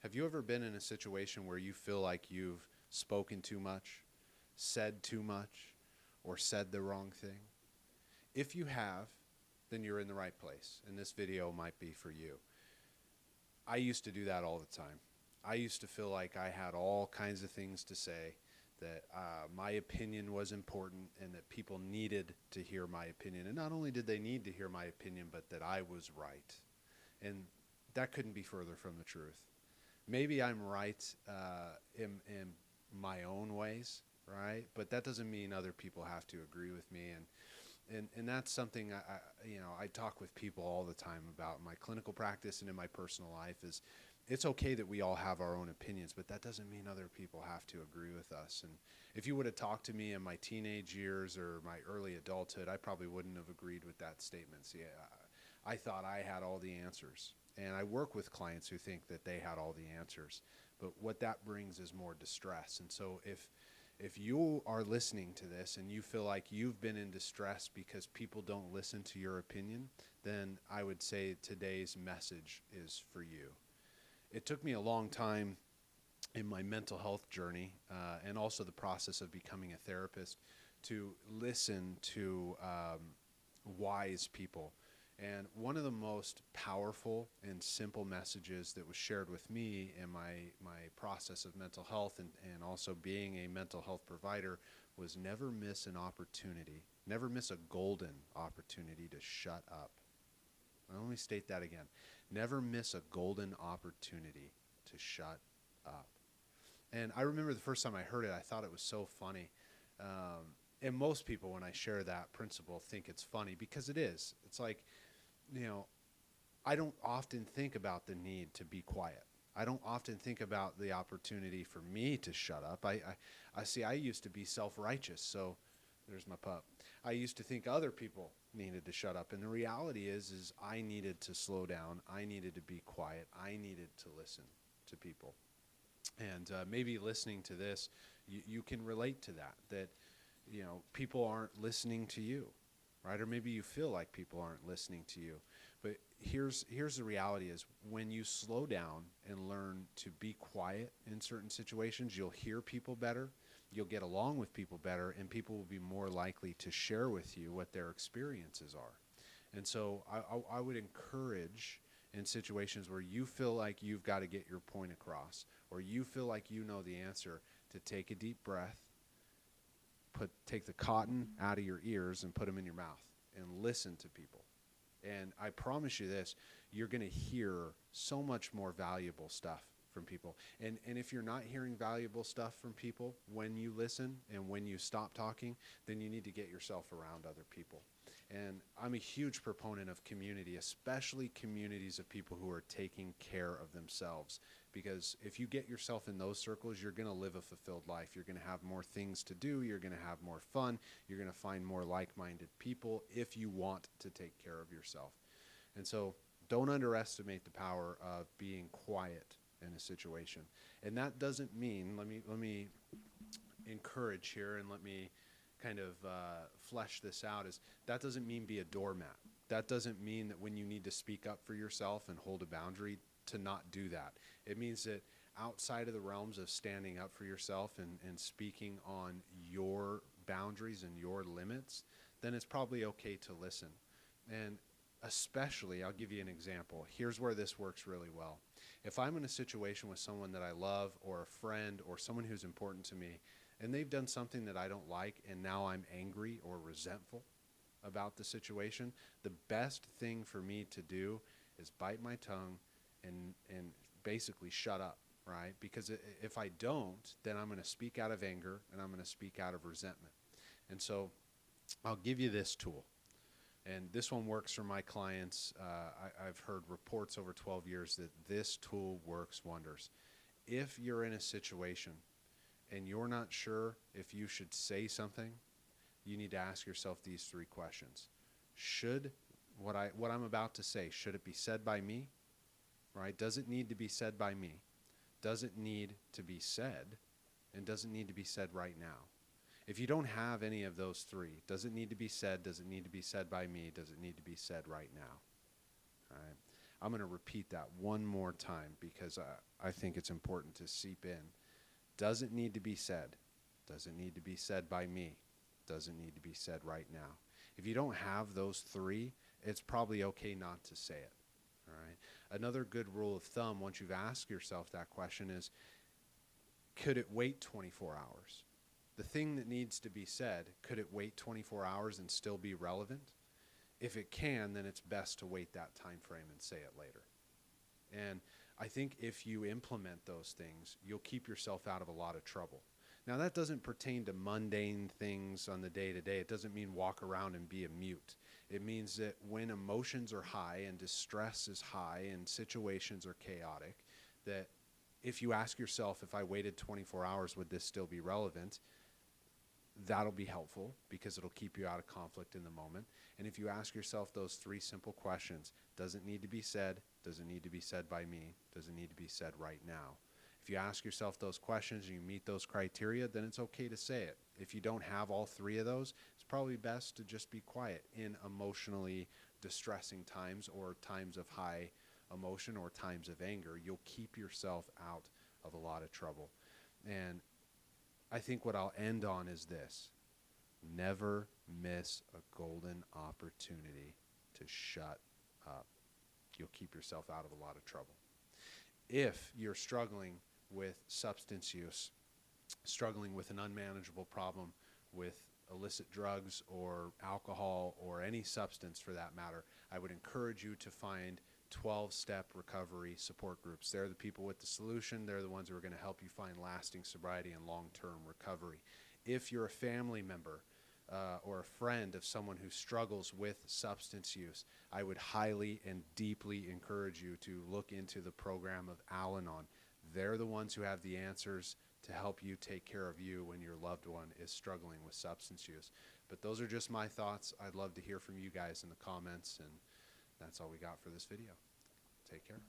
Have you ever been in a situation where you feel like you've spoken too much, said too much, or said the wrong thing? If you have, then you're in the right place, and this video might be for you. I used to do that all the time. I used to feel like I had all kinds of things to say, that my opinion was important, and that people needed to hear my opinion. And not only did they need to hear my opinion, but that I was right. And that couldn't be further from the truth. Maybe I'm right in my own ways, right? But that doesn't mean other people have to agree with me. And that's something I talk with people all the time about in my clinical practice and in my personal life. Is it's okay that we all have our own opinions, but that doesn't mean other people have to agree with us. And if you would have talked to me in my teenage years or my early adulthood, I probably wouldn't have agreed with that statement. See, I thought I had all the answers. And I work with clients who think that they had all the answers. But what that brings is more distress. And so if you are listening to this and you feel like you've been in distress because people don't listen to your opinion, then I would say today's message is for you. It took me a long time in my mental health journey and also the process of becoming a therapist to listen to wise people. And one of the most powerful and simple messages that was shared with me in my process of mental health and also being a mental health provider was never miss an opportunity, never miss a golden opportunity to shut up. Let me state that again. Never miss a golden opportunity to shut up. And I remember the first time I heard it, I thought it was so funny. And most people, when I share that principle, think it's funny because it is. It's like, I don't often think about the need to be quiet. I don't often think about the opportunity for me to shut up. I see, I used to be self-righteous, so there's my pup. I used to think other people needed to shut up, and the reality is I needed to slow down. I needed to be quiet. I needed to listen to people. And maybe listening to this, you can relate to that people aren't listening to you, right? Or maybe you feel like people aren't listening to you. But here's the reality is when you slow down and learn to be quiet in certain situations, you'll hear people better, you'll get along with people better, and people will be more likely to share with you what their experiences are. And so I would encourage in situations where you feel like you've got to get your point across, or you feel like you know the answer, to take a deep breath, take the cotton out of your ears and put them in your mouth and listen to people. And I promise you this, you're going to hear so much more valuable stuff from people. And if you're not hearing valuable stuff from people when you listen and when you stop talking, then you need to get yourself around other people. And I'm a huge proponent of community, especially communities of people who are taking care of themselves. Because if you get yourself in those circles, you're going to live a fulfilled life. You're going to have more things to do. You're going to have more fun. You're going to find more like-minded people if you want to take care of yourself. And so don't underestimate the power of being quiet in a situation. And that doesn't mean, let me encourage here and let me kind of flesh this out, is that doesn't mean be a doormat. That doesn't mean that when you need to speak up for yourself and hold a boundary to not do that. It means that outside of the realms of standing up for yourself and speaking on your boundaries and your limits, then it's probably okay to listen. And especially, I'll give you an example. Here's where this works really well. If I'm in a situation with someone that I love or a friend or someone who's important to me, and they've done something that I don't like, and now I'm angry or resentful about the situation, the best thing for me to do is bite my tongue and basically shut up, right? Because if I don't, then I'm going to speak out of anger and I'm going to speak out of resentment. And so I'll give you this tool. And this one works for my clients. I've heard reports over 12 years that this tool works wonders. If you're in a situation and you're not sure if you should say something, you need to ask yourself these three questions. Should what I'm about to say, should it be said by me? Right? Does it need to be said by me? Does it need to be said? And does it need to be said right now? If you don't have any of those three, does it need to be said? Does it need to be said by me? Does it need to be said right now? All right. I'm going to repeat that one more time because I think it's important to seep in. Doesn't need to be said. Doesn't need to be said by me. Doesn't need to be said right now. If you don't have those three, it's probably okay not to say it. All right. Another good rule of thumb, once you've asked yourself that question, is could it wait 24 hours? The thing that needs to be said, could it wait 24 hours and still be relevant? If it can, then it's best to wait that time frame and say it later. And I think if you implement those things, you'll keep yourself out of a lot of trouble. Now, that doesn't pertain to mundane things on the day-to-day. It doesn't mean walk around and be a mute. It means that when emotions are high and distress is high and situations are chaotic, that if you ask yourself, if I waited 24 hours, would this still be relevant? That'll be helpful because it'll keep you out of conflict in the moment. And if you ask yourself those three simple questions, does it need to be said? Does it need to be said by me? Does it need to be said right now? If you ask yourself those questions and you meet those criteria, then it's okay to say it. If you don't have all three of those, it's probably best to just be quiet in emotionally distressing times or times of high emotion or times of anger. You'll keep yourself out of a lot of trouble. And I think what I'll end on is this. Never miss a golden opportunity to shut up. You'll keep yourself out of a lot of trouble. If you're struggling with substance use, struggling with an unmanageable problem with illicit drugs or alcohol or any substance for that matter, I would encourage you to find 12-step recovery support groups. They're the people with the solution. They're the ones who are going to help you find lasting sobriety and long-term recovery. If you're a family member or a friend of someone who struggles with substance use, I would highly and deeply encourage you to look into the program of Al-Anon. They're the ones who have the answers to help you take care of you when your loved one is struggling with substance use. But those are just my thoughts. I'd love to hear from you guys in the comments, and that's all we got for this video. Take care.